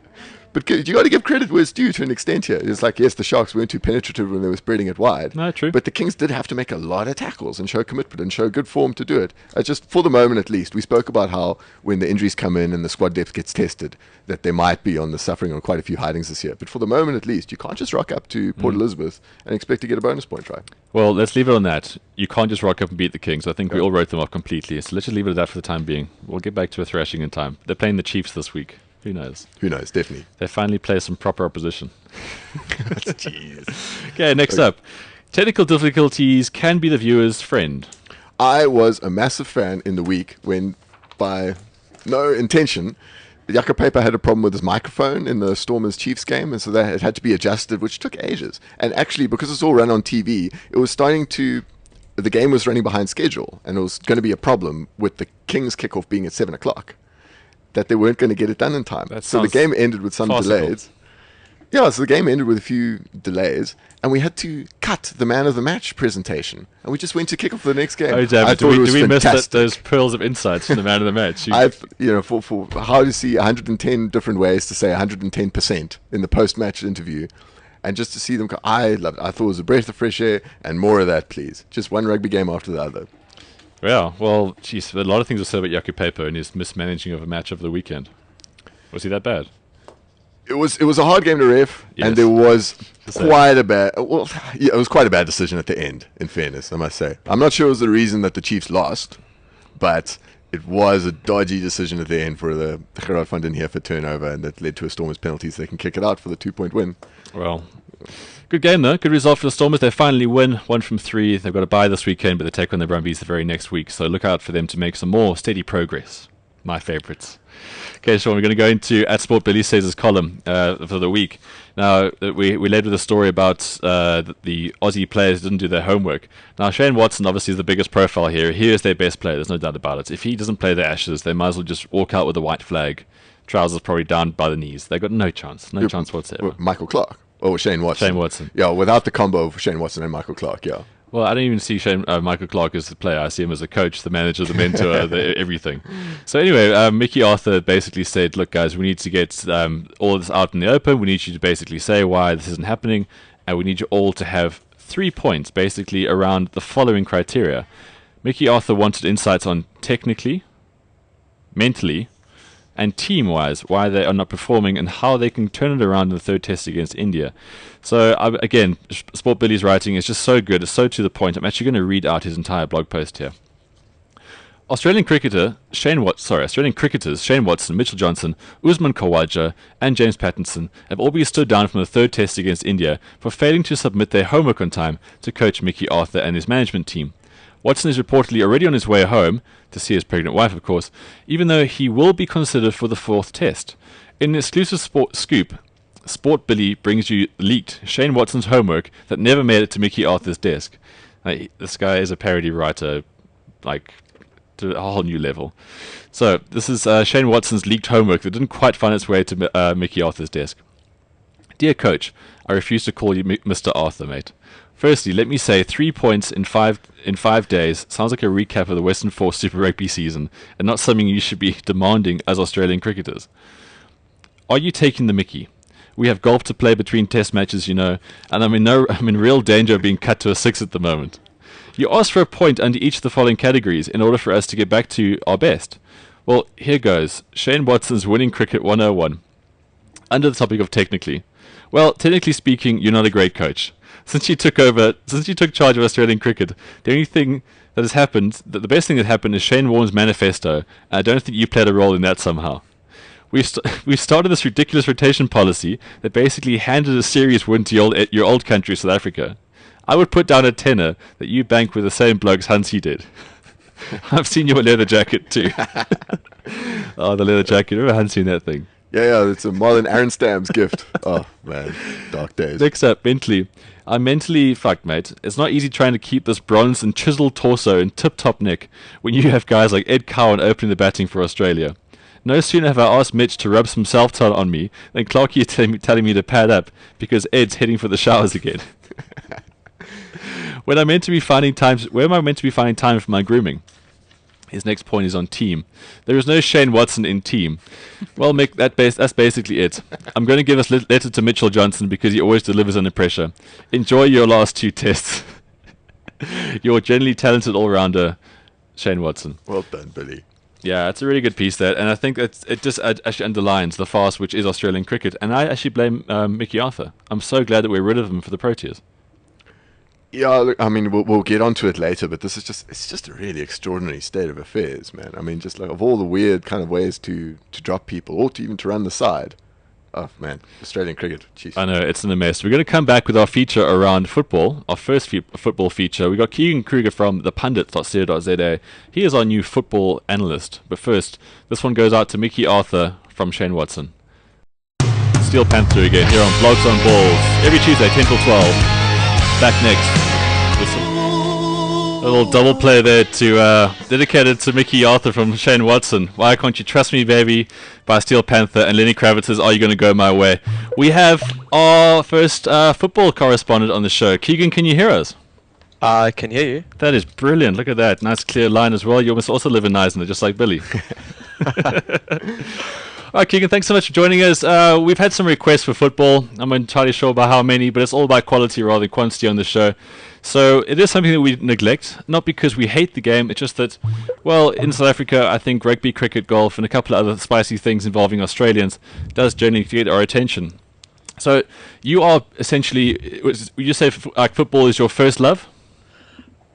But you got to give credit where it's due to an extent here. It's like, yes, the Sharks weren't too penetrative when they were spreading it wide. No, true. But the Kings did have to make a lot of tackles and show commitment and show good form to do it. Just for the moment at least, we spoke about how when the injuries come in and the squad depth gets tested, that they might be suffering on quite a few hidings this year. But for the moment at least, you can't just rock up to Port Elizabeth and expect to get a bonus point try. Well, let's leave it on that. You can't just rock up and beat the Kings. I think we all wrote them off completely. So let's just leave it at that for the time being. We'll get back to a thrashing in time. They're playing the Chiefs this week. Who knows? Who knows? Definitely. They finally play some proper opposition. Jeez. Okay, next up. Technical difficulties can be the viewer's friend. I was a massive fan in the week when, by no intention, Jaco Paper had a problem with his microphone in the Stormers Chiefs game, and so it had to be adjusted, which took ages. And actually, because it's all run on TV, it was the game was running behind schedule, and it was going to be a problem with the Kings kickoff being at 7 o'clock. That they weren't going to get it done in time. So the game ended with some delays. Yeah, so the game ended with a few delays, and we had to cut the man of the match presentation, and we just went to kick off the next game. Oh, damn. Do we miss those pearls of insights from the man of the match? For how to see 110 different ways to say 110% in the post-match interview, and just to see them, I loved it. I thought it was a breath of fresh air, and more of that, please. Just one rugby game after the other. Yeah, well, geez, a lot of things were said about Jaco Paper and his mismanaging of a match over the weekend. Was he that bad? It was a hard game to ref, and there was quite a bad. Well, yeah, it was quite a bad decision at the end. In fairness, I must say, I'm not sure it was the reason that the Chiefs lost, but it was a dodgy decision at the end for the Gerard van den Heever turnover, and that led to a Stormers penalty, so they can kick it out for the 2-point win. Well. Good game, though. Good result for the Stormers. They finally win 1 from 3. They've got a bye this weekend, but they take on the Brumbies the very next week. So look out for them to make some more steady progress. My favourites. Okay, Sean, we're going to go into at Sport Billy Says' column for the week. Now, we led with a story about the Aussie players didn't do their homework. Now, Shane Watson obviously is the biggest profile here. He is their best player, there's no doubt about it. If he doesn't play the Ashes, they might as well just walk out with a white flag. Trousers probably down by the knees. They've got no chance whatsoever. Michael Clark. Oh, Shane Watson. Shane Watson. Yeah, without the combo of Shane Watson and Michael Clark, yeah. Well, I don't even see Michael Clark as the player. I see him as a coach, the manager, the mentor, everything. So anyway, Mickey Arthur basically said, look, guys, we need to get all of this out in the open. We need you to basically say why this isn't happening. And we need you all to have 3 points, basically, around the following criteria. Mickey Arthur wanted insights on technically, mentally, and team-wise, why they are not performing and how they can turn it around in the third test against India. So, again, Sport Billy's writing is just so good. It's so to the point. I'm actually going to read out his entire blog post here. Australian cricketers Shane Watson, Mitchell Johnson, Usman Khawaja, and James Pattinson have all been stood down from the third test against India for failing to submit their homework on time to coach Mickey Arthur and his management team. Watson is reportedly already on his way home, to see his pregnant wife, of course, even though he will be considered for the fourth test. In an exclusive scoop, Sport Billy brings you leaked Shane Watson's homework that never made it to Mickey Arthur's desk. This guy is a parody writer, like, to a whole new level. So, this is Shane Watson's leaked homework that didn't quite find its way to Mickey Arthur's desk. Dear Coach, I refuse to call you Mr. Arthur, mate. Firstly, let me say 3 points in 5 days sounds like a recap of the Western Force Super Rugby season, and not something you should be demanding as Australian cricketers. Are you taking the mickey? We have golf to play between test matches, you know, and I'm in real danger of being cut to a 6 at the moment. You asked for a point under each of the following categories in order for us to get back to our best. Well, here goes. Shane Watson's winning cricket 101. Under the topic of technically. Well, technically speaking, you're not a great coach. Since you took charge of Australian cricket, the only thing that has happened, the best thing that happened is Shane Warne's manifesto, and I don't think you played a role in that somehow. We've started this ridiculous rotation policy that basically handed a serious win to your old country, South Africa. I would put down a tenner that you bank with the same blokes Hansie did. I've seen your leather jacket too. Oh, the leather jacket. Remember Hansie in that thing? Yeah, it's a Marlon Arenstam's gift. Oh, man, dark days. Next up, mentally. I'm mentally fucked, mate. It's not easy trying to keep this bronze and chiseled torso in tip-top nick when you have guys like Ed Cowan opening the batting for Australia. No sooner have I asked Mitch to rub some self-tone on me than Clarkie is telling me to pad up because Ed's heading for the showers again. Where am I meant to be finding time for my grooming? His next point is on team. There is no Shane Watson in team. Well, Mick, that's basically it. I'm going to give a letter to Mitchell Johnson because he always delivers under pressure. Enjoy your last 2 tests. You're a genuinely talented all-rounder, Shane Watson. Well done, Billy. Yeah, it's a really good piece there, and I think it just actually underlines the farce which is Australian cricket, and I actually blame Mickey Arthur. I'm so glad that we're rid of him for the Proteas. Yeah, look, I mean, we'll get onto it later, but it's just a really extraordinary state of affairs, man. I mean, just like of all the weird kind of ways to drop people, or to even to run the side. Oh, man, Australian cricket, jeez. I know, it's in a mess. We're going to come back with our feature around football, our first football feature. We got Keegan Kruger from thepundit.co.za. He is our new football analyst. But first, this one goes out to Mickey Arthur from Shane Watson. Steel Panther again, here on BLOGZ on Balls, every Tuesday, 10 till 12. Back next. A little double play there dedicated to Mickey Arthur from Shane Watson. Why Can't You Trust Me, Baby by Steel Panther, and Lenny Kravitz's Are You Gonna Go My Way? We have our first football correspondent on the show. Keegan, can you hear us? I can hear you. That is brilliant. Look at that. Nice clear line as well. You must also live in Neisner, just like Billy. All right, Keegan, thanks so much for joining us. We've had some requests for football. I'm not entirely sure about how many, but it's all about quality rather than quantity on the show. So it is something that we neglect, not because we hate the game. It's just that, well, in South Africa, I think rugby, cricket, golf, and a couple of other spicy things involving Australians does generally get our attention. So you are essentially, would you say like football is your first love?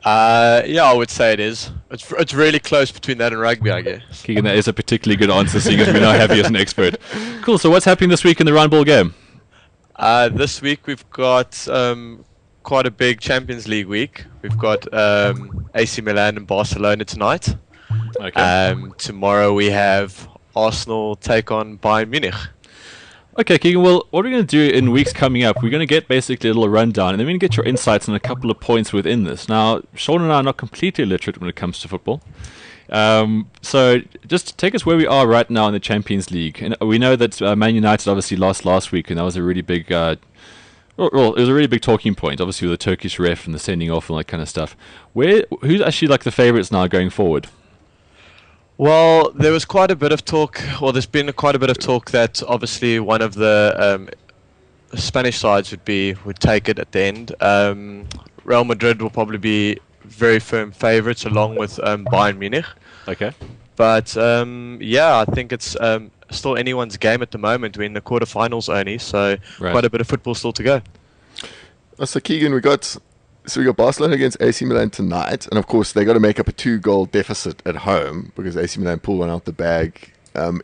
Yeah, I would say it is. It's really close between that and rugby, I guess. Keegan, that is a particularly good answer, seeing as we now have you as an expert. Cool, so what's happening this week in the round ball game? This week we've got quite a big Champions League week. We've got AC Milan and Barcelona tonight. Okay. Tomorrow we have Arsenal take on Bayern Munich. Okay, Keegan, well, what we're going to do in weeks coming up, we're going to get basically a little rundown, and then we're going to get your insights on a couple of points within this. Now, Sean and I are not completely illiterate when it comes to football. So just take us where we are right now in the Champions League. And we know that Man United obviously lost last week, and that was a really big... well, it was a really big talking point, obviously, with the Turkish ref and the sending off and all that kind of stuff. Who's actually like the favourites now going forward? Well, there was quite a bit of talk, or there's been quite a bit of talk that obviously one of the Spanish sides would take it at the end. Real Madrid will probably be very firm favourites along with Bayern Munich. Okay. But Yeah, I think it's still anyone's game at the moment. We're in the quarterfinals only, so quite a bit of football still to go. So Keegan, we got Barcelona against AC Milan tonight, and of course they got to make up a 2-goal deficit at home because AC Milan pulled one out the bag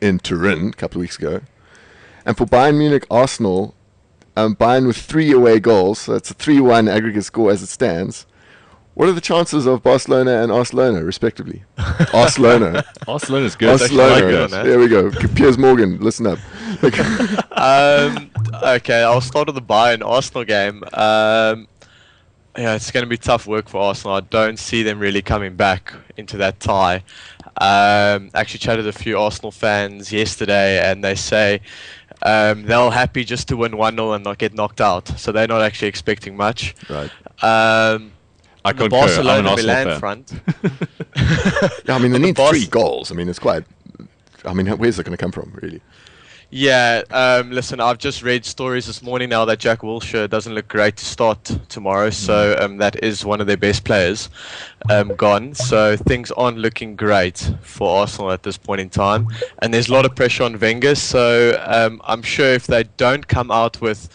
in Turin a couple of weeks ago. And for Bayern Munich, Arsenal, Bayern with 3 away goals, so that's a 3-1 aggregate score as it stands. What are the chances of Barcelona and Barcelona, respectively? Barcelona. Barcelona's good. Barcelona. There we go. Piers Morgan, listen up. Okay, I'll start with the Bayern Arsenal game. Yeah, it's going to be tough work for Arsenal. I don't see them really coming back into that tie. Actually chatted with a few Arsenal fans yesterday, and they say they're happy just to win 1-0 and not get knocked out. So they're not actually expecting much. Right. I The concur. I'm an Barcelona Arsenal Milan fan. front. Yeah, I mean, they need Bas- 3 goals. I mean, it's quite... I mean, where's it going to come from, really? Yeah, listen, I've just read stories this morning now that Jack Wilshere doesn't look great to start tomorrow, so that is one of their best players gone. So things aren't looking great for Arsenal at this point in time, and there's a lot of pressure on Wenger. So I'm sure if they don't come out with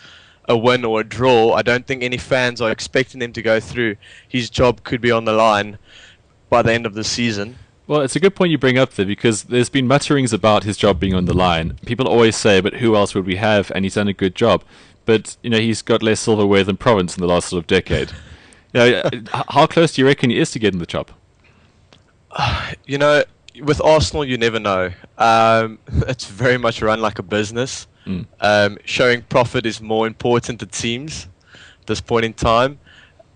a win or a draw, I don't think any fans are expecting them to go through. His job could be on the line by the end of the season. Well, it's a good point you bring up there because there's been mutterings about his job being on the line. People always say, but who else would we have? And he's done a good job. But, you know, he's got less silverware than Province in the last sort of decade. You know, how close do you reckon he is to getting the job? You know, with Arsenal, you never know. It's very much run like a business. Showing profit is more important, it seems, at this point in time.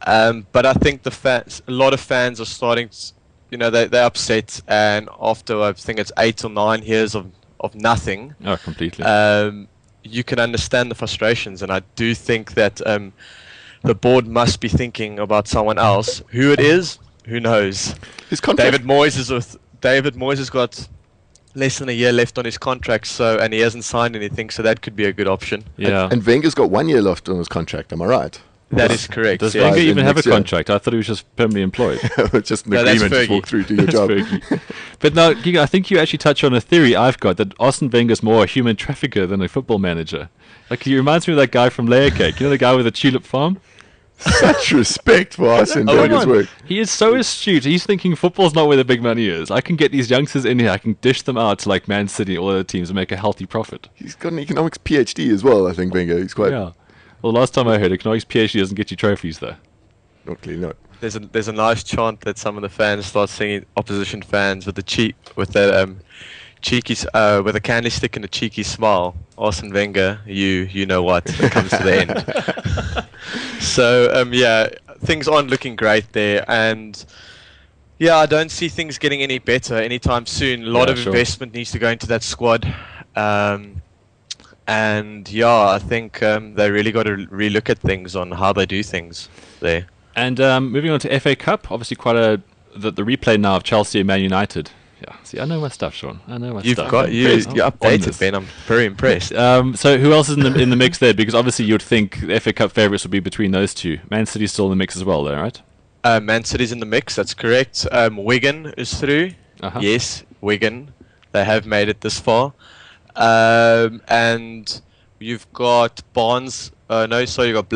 But I think a lot of fans are starting to, you know, they're upset, and after I think it's 8 or 9 years of nothing, Oh, completely. you can understand the frustrations, and I do think that the board must be thinking about someone else. Who it is, who knows? His contract... David Moyes has got less than a year left on his contract, and he hasn't signed anything, so that could be a good option. Yeah. And Wenger's got 1 year left on his contract, am I right? That is correct. Does yeah. Wenger in even have a next year. contract? I thought he was just permanently employed. It's just an No, that's agreement to Fergie. walk through to your job. Fergie. But now, Giga, I think you actually touch on a theory I've got that Arsene Wenger's more a human trafficker than a football manager. Like, he reminds me of that guy from Layer Cake. You know the guy with the tulip farm? Such respect for Arsene Oh, Wenger's come work. on. He is so astute. He's thinking football's not where the big money is. I can get these youngsters in here. I can dish them out to like Man City, all other teams, and make a healthy profit. He's got an economics PhD as well, I think, Wenger. He's quite... Yeah. Well, last time I heard, economics PhD doesn't get you trophies, though. Not clearly not. There's a nice chant that some of the fans start singing, opposition fans, with the cheeky with a candy stick and a cheeky smile. Arsene Wenger, you know what? It comes to the end. So yeah, things aren't looking great there, and yeah, I don't see things getting any better anytime soon. A lot of investment needs to go into that squad. And yeah, I think they really got to relook at things on how they do things there. And moving on to FA Cup, obviously quite the replay now of Chelsea and Man United. Yeah, see, I know my stuff, Sean. I know my You're stuff. you're On updated, this. Ben. I'm very impressed. So who else is in the mix there? Because obviously you'd think the FA Cup favourites would be between those two. Man City's still in the mix as well, though, right? Man City's in the mix. That's correct. Wigan is through. Uh-huh. Yes, Wigan. They have made it this far. And you've got Barnes. You got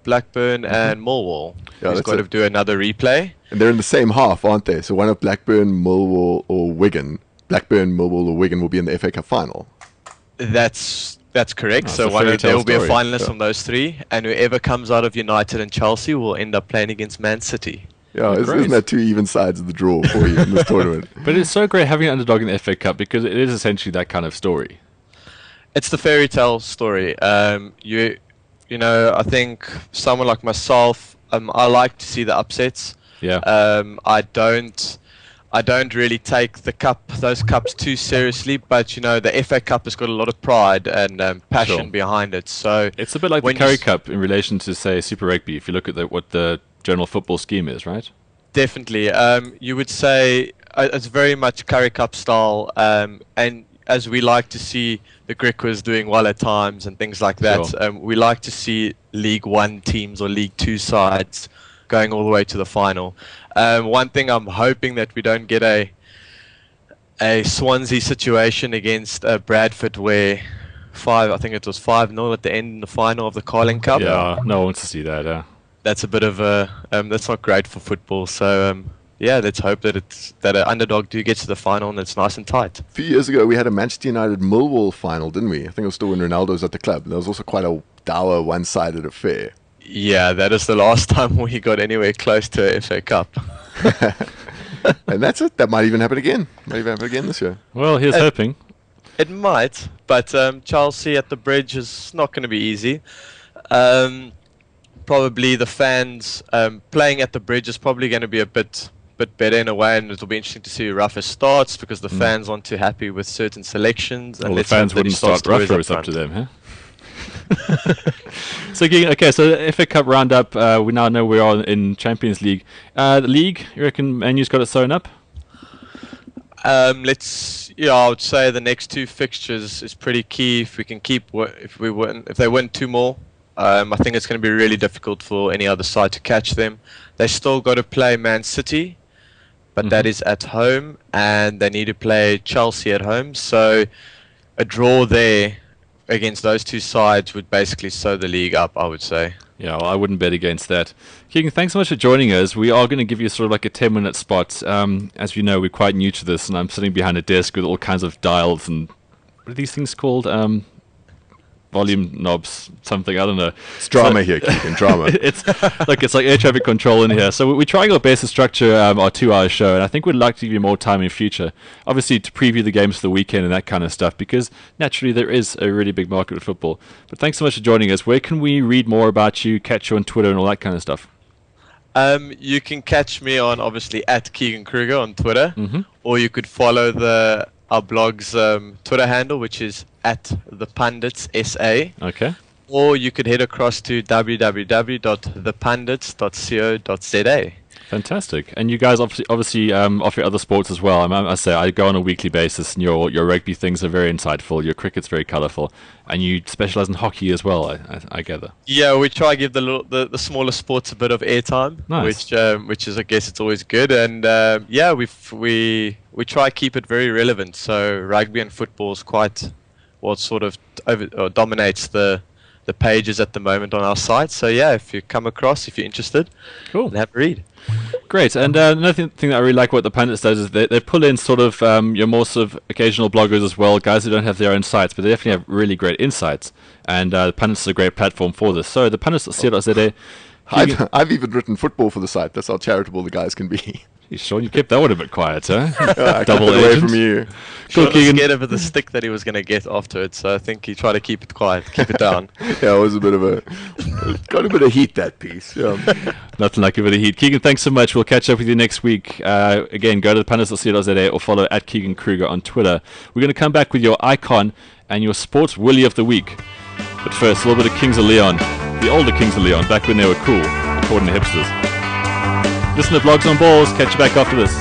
Blackburn and Millwall. Yeah, Who's that's got to it. do another replay. And they're in the same half, aren't they? So one of Blackburn, Millwall, or Wigan. Blackburn, Millwall, or Wigan will be in the FA Cup final. That's correct. Oh, So it's a fairy there will be a tale story. finalist from those three, and whoever comes out of United and Chelsea will end up playing against Man City. Yeah, Great. isn't that two even sides of the draw for you in this tournament? But it's so great having an underdog in the FA Cup because it is essentially that kind of story. It's the fairy tale story. You know, I think someone like myself, I like to see the upsets. Yeah. I don't really take those cups too seriously, but you know, the FA Cup has got a lot of pride and passion Sure. behind it. So It's a bit like the when you Curry Cup in relation to, say, Super Rugby, if you look at what the general football scheme is, right? definitely, you would say it's very much Curry Cup style, and as we like to see the Griquas doing well at times and things like that, Sure. we like to see League One teams or League Two sides going all the way to the final. One thing I'm hoping that we don't get a Swansea situation against Bradford where I think it was 5-0 at the end in the final of the Carling Cup. Yeah, no one wants to see that. That's a bit of a that's not great for football. So yeah, let's hope that an underdog do get to the final and it's nice and tight. A few years ago, we had a Manchester United Millwall final, didn't we? I think it was still when Ronaldo was at the club. There was also quite a dour, one-sided affair. Yeah, that is the last time we got anywhere close to a FA Cup. And that's it. That might even happen again. Might even happen again this year. Well, here's hoping. It might, but Chelsea at the Bridge is not going to be easy. Probably the fans playing at the Bridge is probably going to be a bit better in a way, and it'll be interesting to see who Rafa starts because the fans aren't too happy with certain selections. And Well, the let's hope fans that he wouldn't starts start Torres Rafa, up it's up to front. them, huh? So, the FA Cup roundup, we now know we're on in Champions League. The league, you reckon Manu's got it sewn up? I would say the next two fixtures is pretty key. If we can if they win two more, I think it's going to be really difficult for any other side to catch them. They still got to play Man City, but that is at home, and they need to play Chelsea at home. So a draw there against those two sides would basically sew the league up, I would say. Yeah, well, I wouldn't bet against that. Keegan, thanks so much for joining us. We are going to give you sort of like a 10-minute spot. As you know, we're quite new to this, and I'm sitting behind a desk with all kinds of dials and what are these things called? Volume knobs, something, I don't know. It's drama here, Keegan, drama. It's like air traffic control in here. So we're trying our best to structure our 2-hour show, and I think we'd like to give you more time in future. Obviously, to preview the games for the weekend and that kind of stuff, because naturally there is a really big market with football. But thanks so much for joining us. Where can we read more about you, catch you on Twitter and all that kind of stuff? You can catch me on obviously at Keegan Kruger on Twitter, or you could follow our blog's Twitter handle, which is at the Pundits SA. Okay. Or you could head across to www.thepundits.co.za. Fantastic. And you guys obviously offer other sports as well. I must say, I go on a weekly basis, and your rugby things are very insightful. Your cricket's very colourful, and you specialise in hockey as well, I gather. Yeah, we try to give the smaller sports a bit of airtime, Nice. which is, I guess, it's always good. And yeah, we try to keep it very relevant. So rugby and football is quite what sort of dominates the pages at the moment on our site. So yeah, if you come across, if you're interested, Cool. have a read. Great. And another thing that I really like what the Pundits does is they pull in sort of your more sort of occasional bloggers as well, guys who don't have their own sites, but they definitely have really great insights. And the Pundits is a great platform for this. So the Pundits.co.za. I've even written football for the site. That's how charitable the guys can be. Sean, you kept that one a bit quiet, huh? I kept Double it away agent. from you. Sean Cool, was Keegan. scared of the stick that he was going to get after it, so I think he tried to keep it quiet, keep it down. Yeah, it was a bit of got a bit of heat, that piece. Yeah. Nothing like a bit of heat. Keegan, thanks so much. We'll catch up with you next week. Again, go to thepundits.co.za or follow at Keegan Kruger on Twitter. We're going to come back with your icon and your sports willy of the week. But first, a little bit of Kings of Leon. The older Kings of Leon, back when they were cool, according to hipsters. Listen to Blogs on Balls. Catch you back after this.